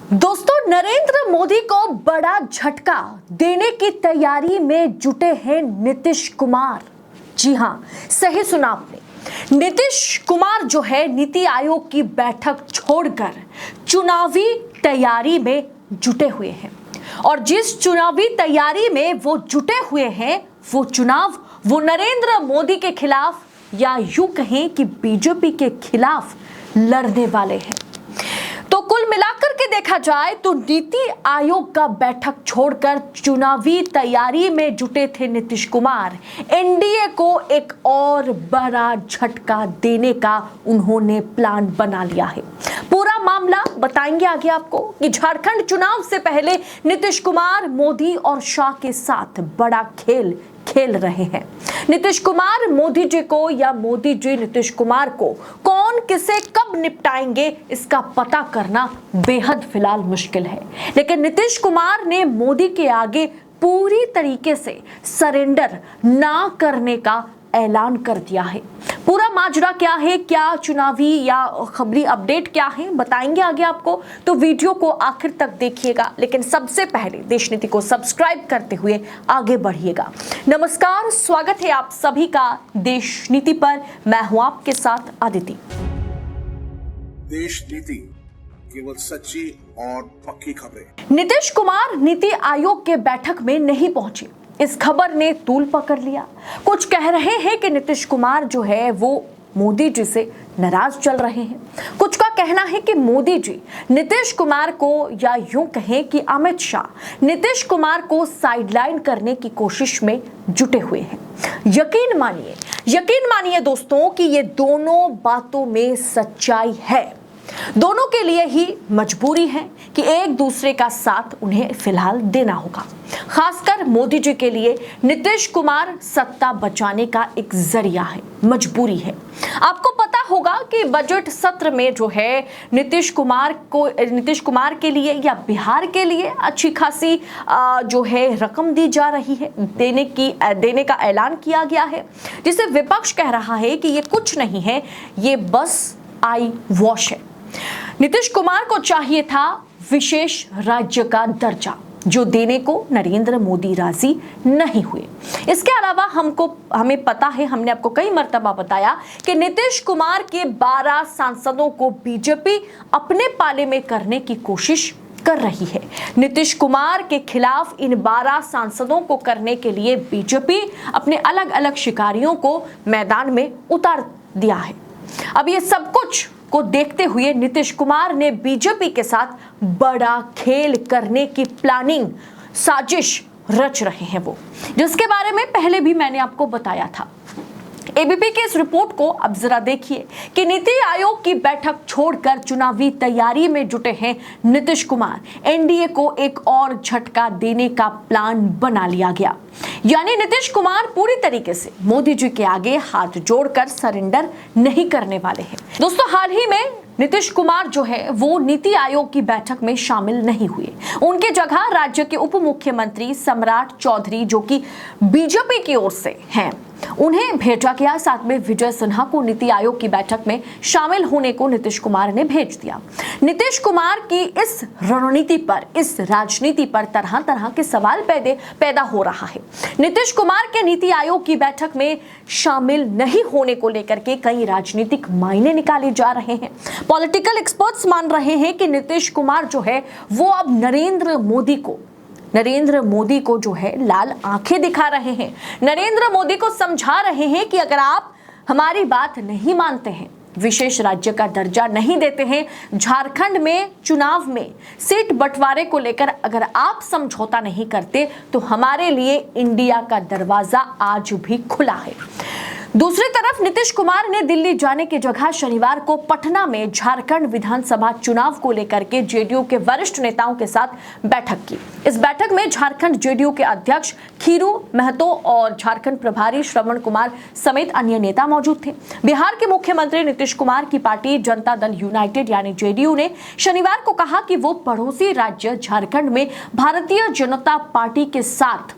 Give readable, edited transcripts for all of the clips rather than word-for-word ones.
दोस्तों, नरेंद्र मोदी को बड़ा झटका देने की तैयारी में जुटे हैं नीतीश कुमार। जी हां, सही सुना आपने। नीतीश कुमार जो है नीति आयोग की बैठक छोड़कर चुनावी तैयारी में जुटे हुए हैं और जिस चुनावी तैयारी में वो जुटे हुए हैं वो चुनाव वो नरेंद्र मोदी के खिलाफ या यूं कहें कि बीजेपी के खिलाफ लड़ने वाले हैं। तो कुल मिलाकर के देखा जाए तो नीति आयोग का बैठक छोड़कर चुनावी तैयारी में जुटे थे नीतीश कुमार। एनडीए को एक और बड़ा झटका देने का उन्होंने प्लान बना लिया है। पूरा मामला बताएंगे आगे आपको कि झारखंड चुनाव से पहले नीतीश कुमार मोदी और शाह के साथ बड़ा खेल खेल रहे हैं। नीतीश कुमार मोदी जी को या मोदी जी नीतीश कुमार को कौन किसे कब निपटाएंगे इसका पता करना बेहद फिलहाल मुश्किल है, लेकिन नीतीश कुमार ने मोदी के आगे पूरी तरीके से सरेंडर ना करने का ऐलान कर दिया है। पूरा माजरा क्या है, क्या चुनावी या खबरी अपडेट क्या है, बताएंगे आगे आपको, तो वीडियो को आखिर तक देखिएगा। लेकिन सबसे पहले देश नीति को सब्सक्राइब करते हुए आगे बढ़िएगा। नमस्कार, स्वागत है आप सभी का देश नीति पर। मैं हूं आपके साथ आदिति। देश नीति, केवल सच्ची और पक्की खबरें। नीतीश कुमार नीति आयोग के बैठक में नहीं पहुंचे, इस खबर ने तूल पकड़ लिया। कुछ कह रहे हैं कि नीतीश कुमार जो है वो मोदी जी से नाराज चल रहे हैं। कुछ का कहना है कि मोदी जी नीतीश कुमार को या यूं कहें कि अमित शाह नीतीश कुमार को साइडलाइन करने की कोशिश में जुटे हुए हैं। यकीन मानिए दोस्तों कि ये दोनों बातों में सच्चाई है। दोनों के लिए ही मजबूरी है कि एक दूसरे का साथ उन्हें फिलहाल देना होगा। खासकर मोदी जी के लिए नीतीश कुमार सत्ता बचाने का एक जरिया है, मजबूरी है। आपको पता होगा कि बजट सत्र में जो है नीतीश कुमार के लिए या बिहार के लिए अच्छी खासी जो है रकम दी जा रही है, देने का ऐलान किया गया है, जिसे विपक्ष कह रहा है कि ये कुछ नहीं है, ये बस आई वॉश है। नीतीश कुमार को चाहिए था विशेष राज्य का दर्जा, जो देने को नरेंद्र मोदी राजी नहीं हुए। इसके अलावा हमें पता है, हमने आपको कई मर्तबा बताया कि नीतीश कुमार के 12 सांसदों को बीजेपी अपने पाले में करने की कोशिश कर रही है। नीतीश कुमार के खिलाफ इन 12 सांसदों को करने के लिए बीजेपी अपने अलग अलग शिकारियों को मैदान में उतार दिया है। अब ये सब कुछ को देखते हुए नीतीश कुमार ने बीजेपी के साथ बड़ा खेल करने की प्लानिंग साजिश रच रहे हैं वो, जिसके बारे में पहले भी मैंने आपको बताया था। एबीपी के इस रिपोर्ट को अब जरा देखिए कि नीति आयोग की बैठक छोड़कर चुनावी तैयारी में जुटे हैं नीतीश कुमार। एनडीए को एक और झटका देने का प्लान बना लिया गया, यानी नीतीश कुमार पूरी तरीके से मोदी जी के आगे हाथ जोड़कर सरेंडर नहीं करने वाले हैं। दोस्तों, हाल ही में नीतीश कुमार जो है वो नीति आयोग की बैठक में शामिल नहीं हुए। उनके जगह राज्य के उप मुख्यमंत्री सम्राट चौधरी, जो कि बीजेपी की ओर से हैं, उन्हें भेजा गया। साथ में विजय सिन्हा को नीति आयोग की बैठक में शामिल होने को नीतीश कुमार ने भेज दिया। नीतीश कुमार की इस रणनीति पर, इस राजनीति पर तरह तरह के सवाल पैदा हो रहा है। नीतीश कुमार के नीति आयोग की बैठक में शामिल नहीं होने को लेकर के कई राजनीतिक मायने निकाले जा रहे हैं। पॉलिटिकल एक्सपर्ट्स मान रहे हैं कि नीतीश कुमार जो है वो अब नरेंद्र मोदी को जो है लाल आंखें दिखा रहे हैं। नरेंद्र मोदी को समझा रहे हैं कि अगर आप हमारी बात नहीं मानते हैं, विशेष राज्य का दर्जा नहीं देते हैं, झारखंड में चुनाव में सीट बंटवारे को लेकर अगर आप समझौता नहीं करते, तो हमारे लिए इंडिया का दरवाजा आज भी खुला है। दूसरी तरफ नीतीश कुमार ने दिल्ली जाने की जगह शनिवार को पटना में झारखंड विधानसभा चुनाव को लेकर के जेडीयू के वरिष्ठ नेताओं के साथ बैठक की। इस बैठक में झारखंड जेडीयू के अध्यक्ष खीरू महतो और झारखंड प्रभारी श्रवण कुमार समेत अन्य नेता मौजूद थे। बिहार के मुख्यमंत्री नीतीश कुमार की पार्टी जनता दल यूनाइटेड यानी जेडीयू ने शनिवार को कहा कि वो पड़ोसी राज्य झारखंड में भारतीय जनता पार्टी के साथ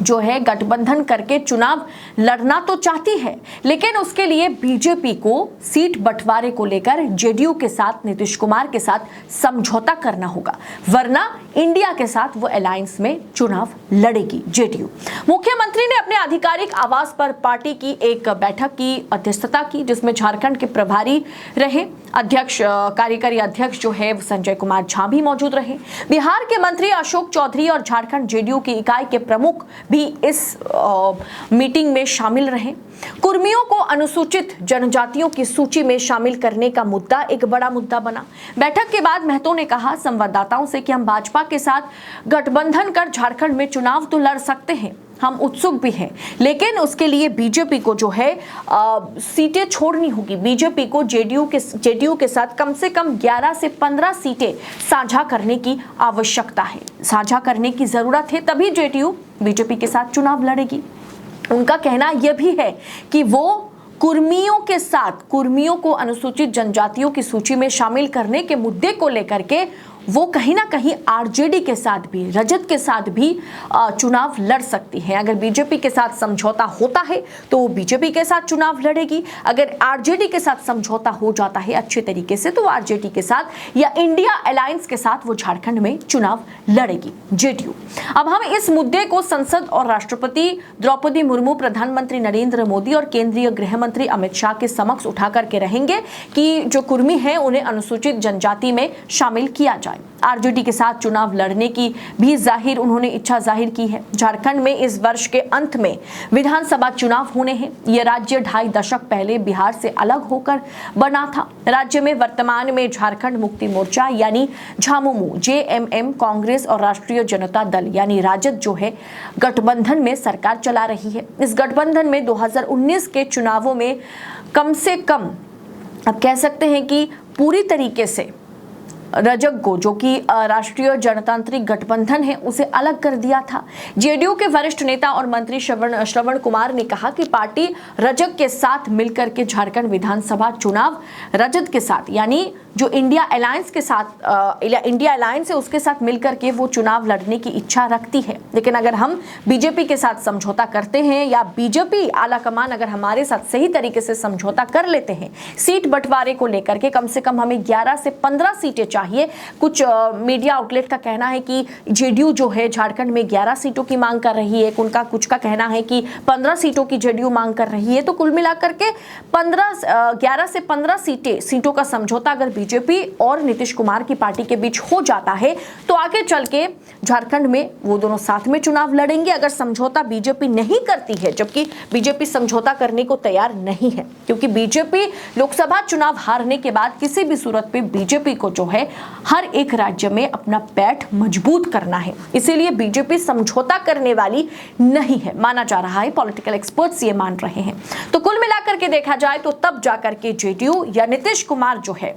जो है गठबंधन करके चुनाव लड़ना तो चाहती है, लेकिन उसके लिए बीजेपी को सीट बंटवारे को लेकर जेडीयू के साथ, नीतीश कुमार के साथ समझौता करना होगा, वरना इंडिया के साथ वो अलायंस में चुनाव लड़ेगी जेडीयू। मुख्यमंत्री ने अपने आधिकारिक आवास पर पार्टी की एक बैठक की अध्यक्षता की, जिसमें झारखंड के प्रभारी रहे अध्यक्ष, कार्यकारी अध्यक्ष जो है संजय कुमार झा भी मौजूद रहे। बिहार के मंत्री अशोक चौधरी और झारखंड जेडीयू की इकाई के प्रमुख भी इस मीटिंग में शामिल रहे। कुर्मियों को अनुसूचित जनजातियों की सूची में शामिल करने का मुद्दा एक बड़ा मुद्दा बना। बैठक के बाद महतो ने कहा संवाददाताओं से कि हम भाजपा के साथ गठबंधन कर झारखंड में चुनाव तो लड़ सकते हैं, हम उत्सुक भी हैं, लेकिन उसके लिए बीजेपी को जो है सीटें छोड़नी होगी। बीजेपी को जेडीयू के साथ कम से कम 11 से 15 सीटें साझा करने की आवश्यकता है, साझा करने की जरूरत है, तभी जेडीयू बीजेपी के साथ चुनाव लड़ेगी। उनका कहना यह भी है कि वो कुर्मियों के साथ, कुर्मियों को अनुसूचित जनजातियों की सूची में शामिल करने के मुद्दे को लेकर के वो कहीं ना कहीं आरजेडी के साथ भी, रजत के साथ भी चुनाव लड़ सकती है। अगर बीजेपी के साथ समझौता होता है तो वो बीजेपी के साथ चुनाव लड़ेगी, अगर आरजेडी के साथ समझौता हो जाता है अच्छे तरीके से तो आरजेडी के साथ या इंडिया अलायंस के साथ वो झारखंड में चुनाव लड़ेगी जेडीयू। अब हम इस मुद्दे को संसद और राष्ट्रपति द्रौपदी मुर्मू, प्रधानमंत्री नरेंद्र मोदी और केंद्रीय गृह मंत्री अमित शाह के समक्ष उठा करके रहेंगे कि जो कुर्मी हैं उन्हें अनुसूचित जनजाति में शामिल किया जाए। आरजेडी के साथ चुनाव लड़ने की भी उन्होंने इच्छा जाहिर की है। झारखंड में इस वर्ष के अंत में विधानसभा चुनाव होने हैं। यह राज्य 2.5 दशक पहले बिहार से अलग होकर बना था। राज्य में वर्तमान में झारखंड मुक्ति मोर्चा यानी झामुमो, जेएमएम, कांग्रेस और राष्ट्रीय जनता दल यानी राजद जो है गठबंधन में सरकार चला रही है। इस गठबंधन में 2019 के चुनावों में कम से कम अब कह सकते हैं कि पूरी तरीके से रजक को, जो कि राष्ट्रीय जनतांत्रिक गठबंधन है, उसे अलग कर दिया था। जेडीयू के वरिष्ठ नेता और मंत्री श्रवण कुमार ने कहा कि पार्टी रजक के साथ मिलकर के झारखंड विधानसभा चुनाव रजत के साथ यानी जो इंडिया अलायंस के साथ इंडिया अलायंस है उसके साथ मिलकर के वो चुनाव लड़ने की इच्छा रखती है। लेकिन अगर हम बीजेपी के साथ समझौता करते हैं या बीजेपी आला कमान अगर हमारे साथ सही तरीके से समझौता कर लेते हैं, सीट बंटवारे को लेकर के कम से कम हमें 11 से 15 सीटें चाहिए। कुछ मीडिया आउटलेट का कहना है कि जेडीयू जो है झारखंड में 11 सीटों की मांग कर रही है, उनका कुछ का कहना है कि 15 सीटों की जेडीयू मांग कर रही है। तो कुल मिलाकर के 11 से 15 सीटों का समझौता अगर बीजेपी और नीतीश कुमार की पार्टी के बीच हो जाता है तो आगे चल के झारखंड में वो दोनों साथ में चुनाव लड़ेंगे। अगर समझौता बीजेपी नहीं करती है, जबकि बीजेपी समझौता करने को तैयार नहीं है, क्योंकि बीजेपी लोकसभा चुनाव हारने के बाद किसी भी सूरत पे बीजेपी को जो है हर एक राज्य में अपना पैठ मजबूत करना है, इसीलिए बीजेपी समझौता करने वाली नहीं है, माना जा रहा है। पॉलिटिकल एक्सपर्ट्स ये मान रहे हैं। तो कुल मिलाकर के देखा जाए तो तब जाकर के जेडीयू या नीतीश कुमार जो है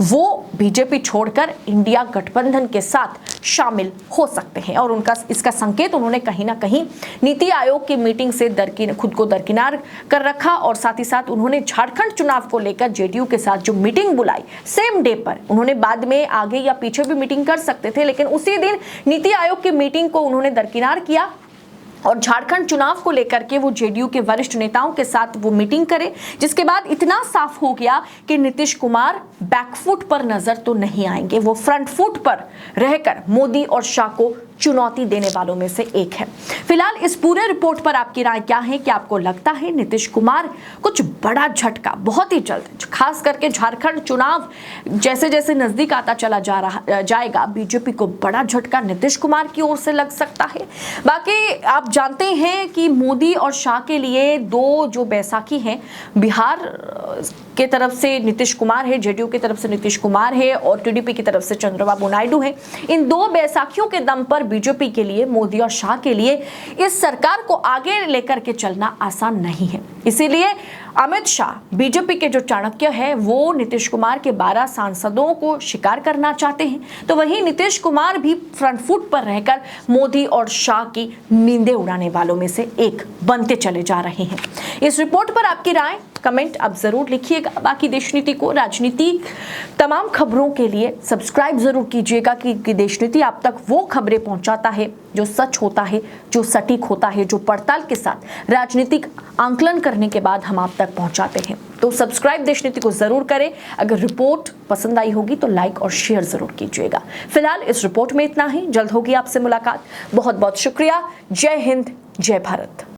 वो बीजेपी छोड़कर इंडिया गठबंधन के साथ शामिल हो सकते हैं। और उनका इसका संकेत उन्होंने कहीं ना कहीं नीति आयोग की मीटिंग से खुद को दरकिनार कर रखा। और साथ ही साथ उन्होंने झारखंड चुनाव को लेकर जेडीयू के साथ जो मीटिंग बुलाई सेम डे पर, उन्होंने बाद में आगे या पीछे भी मीटिंग कर सकते थे, लेकिन उसी दिन नीति आयोग की मीटिंग को उन्होंने दरकिनार किया और झारखंड चुनाव को लेकर के वो जेडीयू के वरिष्ठ नेताओं के साथ वो मीटिंग करे, जिसके बाद इतना साफ हो गया कि नीतीश कुमार बैकफुट पर नजर तो नहीं आएंगे, वो फ्रंट फुट पर रहकर मोदी और शाह को चुनौती देने वालों में से एक है। फिलहाल इस पूरे रिपोर्ट पर आपकी राय क्या है? क्या आपको लगता है नीतीश कुमार कुछ बड़ा झटका बहुत ही जल्द, खास करके झारखंड चुनाव जैसे जैसे नजदीक आता चला जाएगा, बीजेपी को बड़ा झटका नीतीश कुमार की ओर से लग सकता है? बाकी आप जानते हैं कि मोदी और शाह के लिए दो जो बैसाखी हैं, बिहार के तरफ से नीतीश कुमार है, जेडीयू की तरफ से नीतीश कुमार है और टीडीपी की तरफ से चंद्रबाबू नायडू है। इन दो बैसाखियों के दम पर बीजेपी के लिए, मोदी और शाह के लिए इस सरकार को आगे लेकर के चलना आसान नहीं है। इसीलिए अमित शाह बीजेपी के जो चाणक्य है वो नीतीश कुमार के 12 सांसदों को शिकार करना चाहते हैं, तो वहीं नीतीश कुमार भी फ्रंट फुट पर रहकर मोदी और शाह की नींदें उड़ाने वालों में से एक बनते चले जा रहे हैं। इस रिपोर्ट पर आपकी राय कमेंट आप जरूर लिखिएगा। बाकी देशनीति को, राजनीति, तमाम खबरों के लिए सब्सक्राइब जरूर कीजिएगा कि देशनीति आप तक वो खबरें पहुंचाता है जो सच होता है, जो सटीक होता है, जो पड़ताल के साथ राजनीतिक आंकलन करने के बाद हम आप तक पहुंचाते हैं। तो सब्सक्राइब देशनीति को जरूर करें। अगर रिपोर्ट पसंद आई होगी तो लाइक और शेयर जरूर कीजिएगा। फिलहाल इस रिपोर्ट में इतना ही। जल्द होगी आपसे मुलाकात। बहुत बहुत शुक्रिया। जय हिंद, जय भारत।